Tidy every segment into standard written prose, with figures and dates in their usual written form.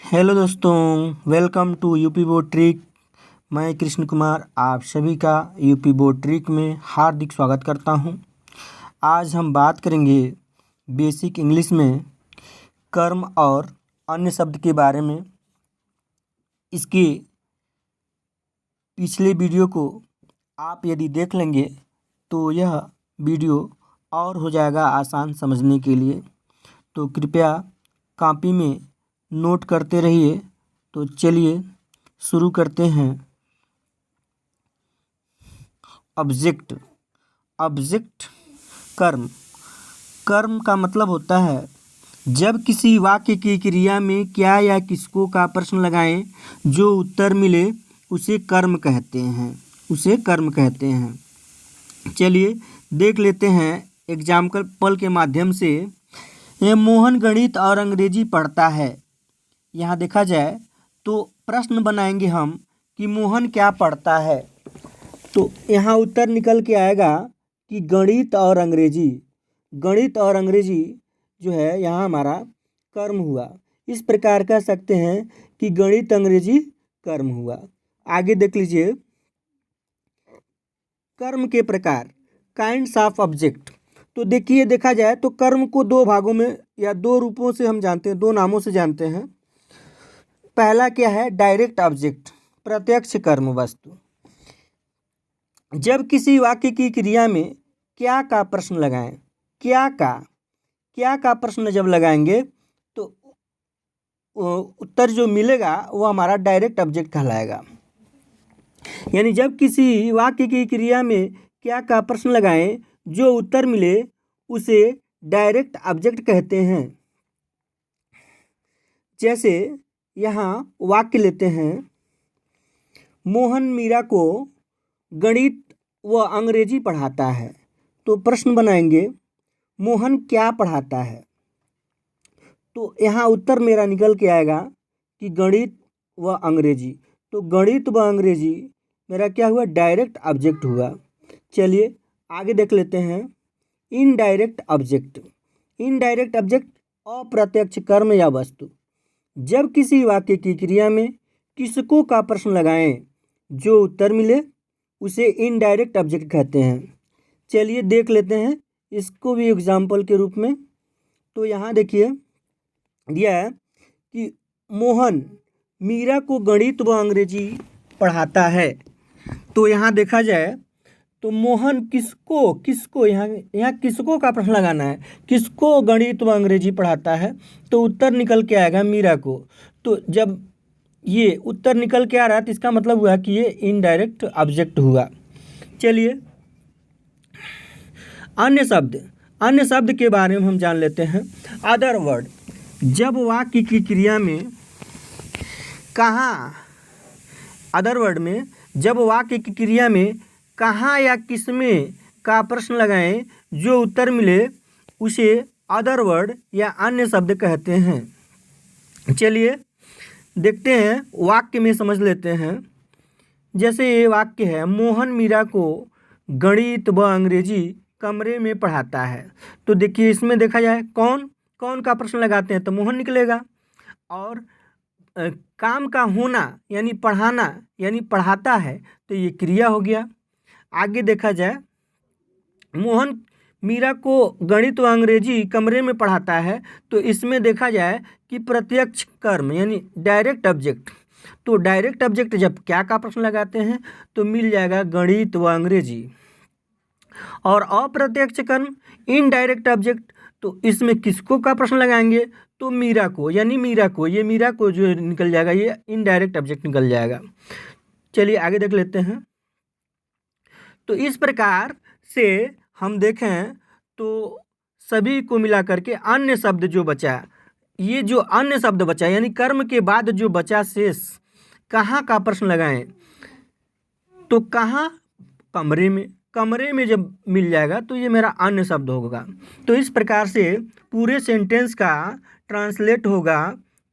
Hello दोस्तों, welcome to UP board trick. मैं कृष्ण कुमार आप सभी का यूपी बोर्ड ट्रिक में हार्दिक स्वागत करता हूं। आज हम बात करेंगे बेसिक इंग्लिश में कर्म और अन्य शब्द के बारे में। इसके पिछले वीडियो को आप यदि देख लेंगे तो यह वीडियो और हो जाएगा आसान समझने के लिए। तो कृपया कॉपी में नोट करते रहिए। तो चलिए शुरू करते हैं। ऑब्जेक्ट कर्म। कर्म का मतलब होता है जब किसी वाक्य की क्रिया में क्या या किसको का प्रश्न लगाएं, जो उत्तर मिले उसे कर्म कहते हैं। चलिए देख लेते हैं एग्जाम्पल के माध्यम से। ये मोहन गणित और अंग्रेजी पढ़ता है। यहाँ देखा जाए तो प्रश्न बनाएंगे हम कि मोहन क्या पढ़ता है। तो यहाँ उत्तर निकल के आएगा कि गणित और अंग्रेजी जो है यहाँ हमारा कर्म हुआ। इस प्रकार कह सकते हैं कि गणित अंग्रेजी कर्म हुआ। आगे देख लीजिए कर्म के प्रकार, काइंड्स ऑफ ऑब्जेक्ट। तो देखिए देखा जाए तो कर्म को दो भागों में या दो रूपों से हम जानते हैं, दो नामों से जानते हैं। पहला क्या है? डायरेक्ट ऑब्जेक्ट, प्रत्यक्ष कर्म वस्तु। जब किसी वाक्य की क्रिया में क्या का प्रश्न लगाएं, क्या का प्रश्न जब लगाएंगे तो उत्तर जो मिलेगा वो हमारा डायरेक्ट ऑब्जेक्ट कहलाएगा। यानी जब किसी वाक्य की क्रिया में क्या का प्रश्न लगाएं, जो उत्तर मिले उसे डायरेक्ट ऑब्जेक्ट कहते हैं। जैसे यहाँ वाक्य लेते हैं, मोहन मीरा को गणित व अंग्रेजी पढ़ाता है। तो प्रश्न बनाएंगे मोहन क्या पढ़ाता है। तो यहाँ उत्तर मेरा निकल के आएगा कि गणित व अंग्रेजी। तो गणित व अंग्रेजी मेरा क्या हुआ? डायरेक्ट ऑब्जेक्ट हुआ। चलिए आगे देख लेते हैं इनडायरेक्ट ऑब्जेक्ट। अप्रत्यक्ष कर्म या वस्तु। जब किसी वाक्य की क्रिया में किसको का प्रश्न लगाएं, जो उत्तर मिले उसे इनडायरेक्ट ऑब्जेक्ट कहते हैं। चलिए देख लेते हैं इसको भी एग्जाम्पल के रूप में। तो यहाँ देखिए दिया है कि मोहन मीरा को गणित व अंग्रेजी पढ़ाता है। तो यहाँ देखा जाए तो मोहन किसको यहाँ किसको का प्रश्न लगाना है, किसको गणित व अंग्रेजी पढ़ाता है। तो उत्तर निकल के आएगा मीरा को। तो जब ये उत्तर निकल के आ रहा है तो इसका मतलब हुआ कि ये इनडायरेक्ट ऑब्जेक्ट हुआ। चलिए अन्य शब्द के बारे में हम जान लेते हैं। Other word. जब वाक्य की क्रिया में कहाँ या किसमें का प्रश्न लगाएं, जो उत्तर मिले उसे अदर वर्ड या अन्य शब्द कहते हैं। चलिए देखते हैं वाक्य में समझ लेते हैं। जैसे ये वाक्य है, मोहन मीरा को गणित व अंग्रेजी कमरे में पढ़ाता है। तो देखिए इसमें देखा जाए कौन का प्रश्न लगाते हैं तो मोहन निकलेगा। और काम का होना यानी पढ़ाना यानी पढ़ाता है तो ये क्रिया हो गया। आगे देखा जाए मोहन मीरा को गणित व अंग्रेजी कमरे में पढ़ाता है। तो इसमें देखा जाए कि प्रत्यक्ष कर्म यानी डायरेक्ट ऑब्जेक्ट। तो डायरेक्ट ऑब्जेक्ट जब क्या का प्रश्न लगाते हैं तो मिल जाएगा गणित व अंग्रेजी। और अप्रत्यक्ष कर्म इनडायरेक्ट ऑब्जेक्ट। तो इसमें किसको का प्रश्न लगाएंगे तो मीरा को, यानी मीरा को जो निकल जाएगा ये इनडायरेक्ट ऑब्जेक्ट निकल जाएगा। चलिए आगे देख लेते हैं। तो इस प्रकार से हम देखें तो सभी को मिला करके अन्य शब्द जो बचा, ये जो अन्य शब्द बचा यानी कर्म के बाद जो बचा शेष, कहाँ का प्रश्न लगाएं तो कहाँ, कमरे में जब मिल जाएगा तो ये मेरा अन्य शब्द होगा। तो इस प्रकार से पूरे सेंटेंस का ट्रांसलेट होगा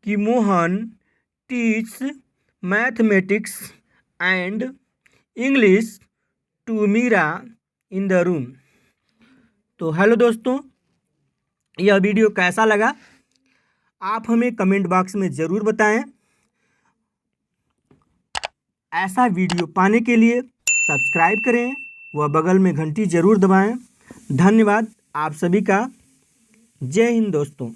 कि Mohan teach mathematics and English to Meera in the room. तो हेलो दोस्तों, यह वीडियो कैसा लगा आप हमें कमेंट बॉक्स में ज़रूर बताएं। ऐसा वीडियो पाने के लिए सब्सक्राइब करें व बगल में घंटी ज़रूर दबाएं। धन्यवाद आप सभी का। जय हिंद दोस्तों।